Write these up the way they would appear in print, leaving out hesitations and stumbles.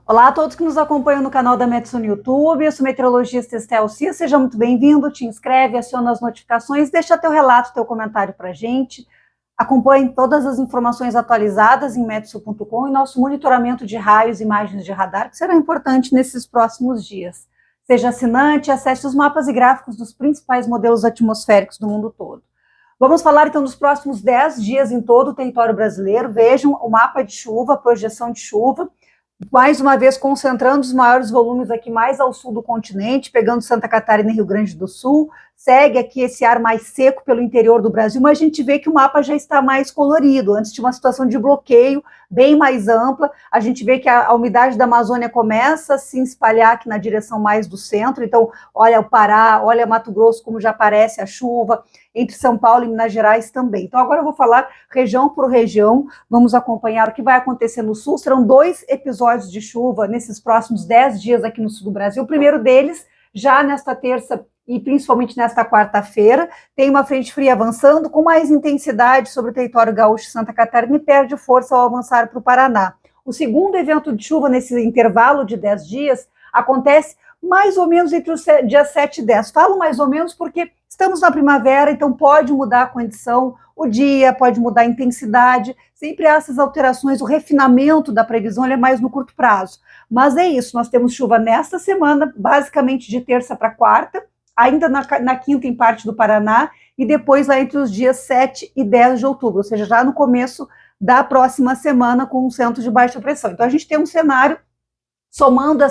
Olá a todos que nos acompanham no canal da Metsu no YouTube, eu sou meteorologista Estel Cia, seja muito bem-vindo, te inscreve, aciona as notificações, deixa teu relato, teu comentário pra gente, acompanhe todas as informações atualizadas em metsu.com e nosso monitoramento de raios e imagens de radar, que será importante nesses próximos dias. Seja assinante, acesse os mapas e gráficos dos principais modelos atmosféricos do mundo todo. Vamos falar então dos próximos 10 dias em todo o território brasileiro, vejam o mapa de chuva, a projeção de chuva, mais uma vez concentrando os maiores volumes aqui mais ao sul do continente, pegando Santa Catarina e Rio Grande do Sul, segue aqui esse ar mais seco pelo interior do Brasil, mas a gente vê que o mapa já está mais colorido, antes tinha uma situação de bloqueio bem mais ampla, a gente vê que a umidade da Amazônia começa a se espalhar aqui na direção mais do centro, então olha o Pará, olha Mato Grosso como já aparece a chuva, entre São Paulo e Minas Gerais também. Então agora eu vou falar região por região, vamos acompanhar o que vai acontecer no sul, serão 2 episódios de chuva nesses próximos 10 dias aqui no sul do Brasil, o primeiro deles já nesta terça e principalmente nesta quarta-feira, tem uma frente fria avançando com mais intensidade sobre o território gaúcho e Santa Catarina e perde força ao avançar para o Paraná. O segundo evento de chuva nesse intervalo de 10 dias acontece mais ou menos entre os dias 7 e 10. Falo mais ou menos porque estamos na primavera, então pode mudar a condição, o dia, pode mudar a intensidade, sempre há essas alterações, o refinamento da previsão é mais no curto prazo. Mas é isso, nós temos chuva nesta semana, basicamente de terça para quarta, ainda na quinta em parte do Paraná, e depois lá entre os dias 7 e 10 de outubro, ou seja, já no começo da próxima semana com um centro de baixa pressão. Então a gente tem um cenário somando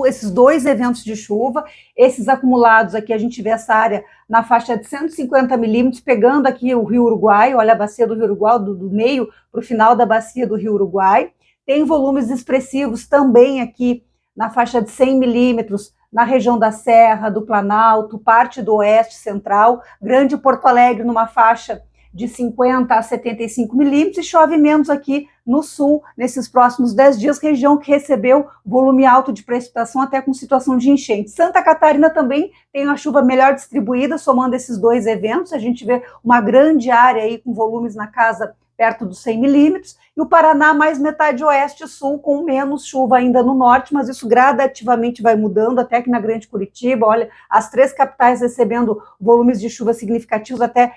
esses 2 eventos de chuva, esses acumulados aqui, a gente vê essa área na faixa de 150 milímetros, pegando aqui o Rio Uruguai, olha a bacia do Rio Uruguai, do meio para o final da bacia do Rio Uruguai. Tem volumes expressivos também aqui na faixa de 100 milímetros, na região da Serra, do Planalto, parte do Oeste Central, Grande Porto Alegre numa faixa de 50 a 75 milímetros e chove menos aqui no sul, nesses próximos 10 dias, região que recebeu volume alto de precipitação até com situação de enchente. Santa Catarina também tem uma chuva melhor distribuída, somando esses 2 eventos, a gente vê uma grande área aí com volumes na casa perto dos 100 milímetros, e o Paraná mais metade oeste e sul, com menos chuva ainda no norte, mas isso gradativamente vai mudando, até que na Grande Curitiba, olha, as 3 capitais recebendo volumes de chuva significativos, até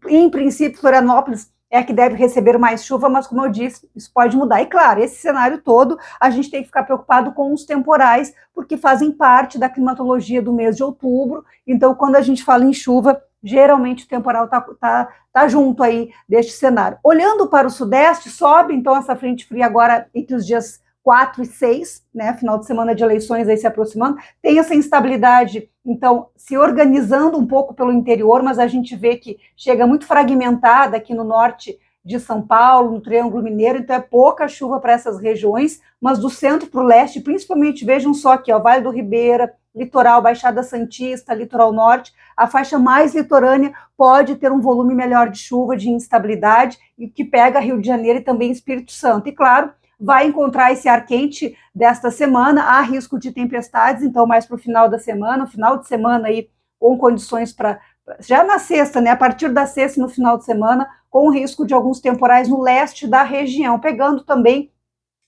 em princípio Florianópolis é a que deve receber mais chuva, mas como eu disse, isso pode mudar. E claro, esse cenário todo, a gente tem que ficar preocupado com os temporais, porque fazem parte da climatologia do mês de outubro, então quando a gente fala em chuva, geralmente o temporal tá junto aí deste cenário. Olhando para o sudeste, sobe então essa frente fria agora entre os dias 4 e 6, né, final de semana de eleições aí se aproximando, tem essa instabilidade, então, se organizando um pouco pelo interior, mas a gente vê que chega muito fragmentada aqui no norte de São Paulo, no Triângulo Mineiro, então é pouca chuva para essas regiões, mas do centro para o leste, principalmente, vejam só aqui, ó, Vale do Ribeira, litoral, Baixada Santista, litoral norte, a faixa mais litorânea pode ter um volume melhor de chuva, de instabilidade, e que pega Rio de Janeiro e também Espírito Santo. E claro, vai encontrar esse ar quente desta semana, há risco de tempestades, então mais para o final da semana, final de semana aí, com condições para, já na sexta, né, a partir da sexta no final de semana, com risco de alguns temporais no leste da região, pegando também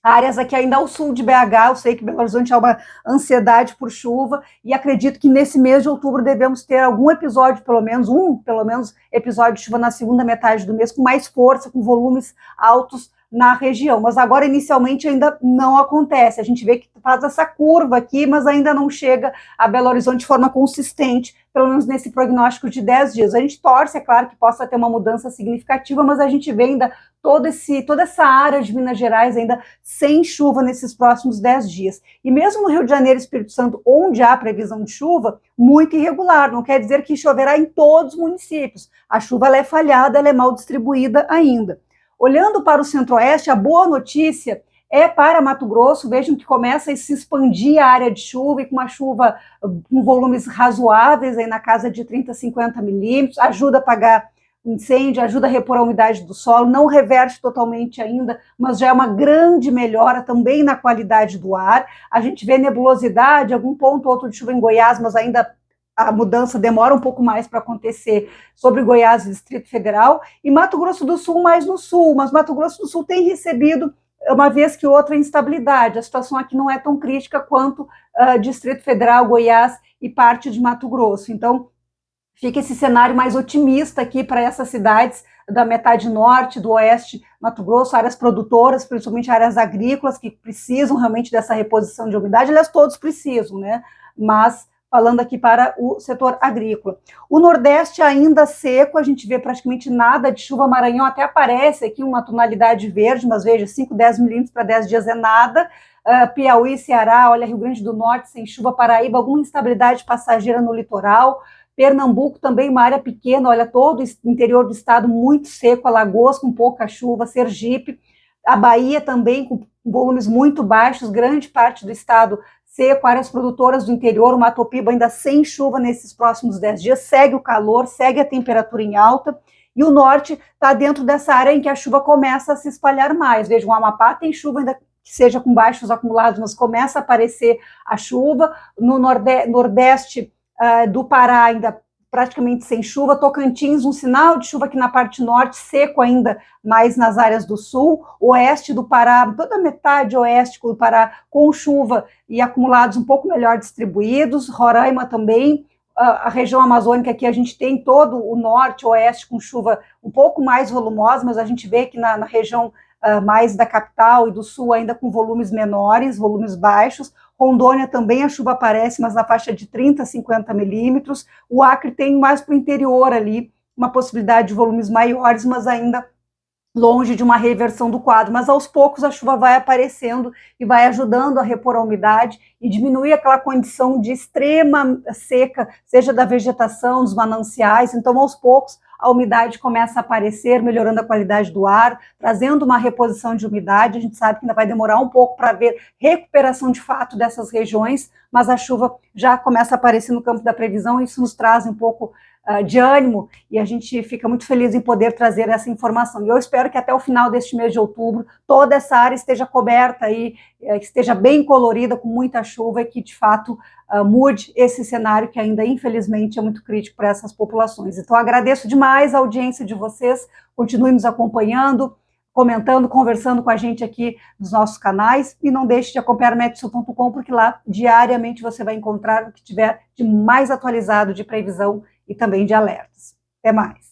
áreas aqui ainda ao sul de BH, eu sei que Belo Horizonte há uma ansiedade por chuva, e acredito que nesse mês de outubro devemos ter algum episódio, pelo menos episódio de chuva na segunda metade do mês, com mais força, com volumes altos na região, mas agora inicialmente ainda não acontece, a gente vê que faz essa curva aqui, mas ainda não chega a Belo Horizonte de forma consistente, pelo menos nesse prognóstico de 10 dias. A gente torce, é claro, que possa ter uma mudança significativa, mas a gente vê ainda toda essa área de Minas Gerais ainda sem chuva nesses próximos 10 dias. E mesmo no Rio de Janeiro e Espírito Santo, onde há previsão de chuva, muito irregular, não quer dizer que choverá em todos os municípios. A chuva ela é falhada, ela é mal distribuída ainda. Olhando para o centro-oeste, a boa notícia é para Mato Grosso, vejam que começa a se expandir a área de chuva, e com uma chuva com volumes razoáveis, aí na casa de 30 a 50 milímetros, ajuda a apagar incêndio, ajuda a repor a umidade do solo, não reverte totalmente ainda, mas já é uma grande melhora também na qualidade do ar. A gente vê nebulosidade, algum ponto ou outro de chuva em Goiás, mas ainda a mudança demora um pouco mais para acontecer sobre Goiás e Distrito Federal, e Mato Grosso do Sul mais no sul, mas Mato Grosso do Sul tem recebido uma vez que outra instabilidade. A situação aqui não é tão crítica quanto Distrito Federal, Goiás e parte de Mato Grosso. Então, fica esse cenário mais otimista aqui para essas cidades da metade norte, do oeste, Mato Grosso, áreas produtoras, principalmente áreas agrícolas, que precisam realmente dessa reposição de umidade. Aliás, todos precisam, né? Mas falando aqui para o setor agrícola. O Nordeste ainda seco, a gente vê praticamente nada de chuva. Maranhão até aparece aqui uma tonalidade verde, mas veja, 5, 10 milímetros para 10 dias é nada. Piauí, Ceará, olha, Rio Grande do Norte sem chuva, Paraíba, alguma instabilidade passageira no litoral. Pernambuco também uma área pequena, olha, todo o interior do estado muito seco, Alagoas com pouca chuva, Sergipe, a Bahia também com volumes muito baixos, grande parte do estado seco, áreas produtoras do interior, o Mato Piba ainda sem chuva nesses próximos 10 dias, segue o calor, segue a temperatura em alta, e o norte está dentro dessa área em que a chuva começa a se espalhar mais. Veja, o Amapá tem chuva ainda que seja com baixos acumulados, mas começa a aparecer a chuva, no nordeste do Pará ainda praticamente sem chuva, Tocantins um sinal de chuva aqui na parte norte, seco ainda mais nas áreas do sul, oeste do Pará, toda a metade oeste do Pará com chuva e acumulados um pouco melhor distribuídos, Roraima também, a região amazônica aqui a gente tem todo o norte, oeste com chuva um pouco mais volumosa, mas a gente vê que na região mais da capital e do sul ainda com volumes menores, volumes baixos. Rondônia também a chuva aparece, mas na faixa de 30 a 50 milímetros. O Acre tem mais para o interior ali, uma possibilidade de volumes maiores, mas ainda longe de uma reversão do quadro, mas aos poucos a chuva vai aparecendo e vai ajudando a repor a umidade e diminuir aquela condição de extrema seca, seja da vegetação, dos mananciais. Então, aos poucos, a umidade começa a aparecer, melhorando a qualidade do ar, trazendo uma reposição de umidade. A gente sabe que ainda vai demorar um pouco para ver recuperação de fato dessas regiões, mas a chuva já começa a aparecer no campo da previsão, e isso nos traz um pouco de ânimo, e a gente fica muito feliz em poder trazer essa informação. E eu espero que até o final deste mês de outubro, toda essa área esteja coberta aí, esteja bem colorida, com muita chuva, e que de fato mude esse cenário que ainda, infelizmente, é muito crítico para essas populações. Então, agradeço demais a audiência de vocês, continuem nos acompanhando, comentando, conversando com a gente aqui nos nossos canais, e não deixe de acompanhar meteo.com, porque lá diariamente você vai encontrar o que tiver de mais atualizado de previsão e também de alertas. Até mais.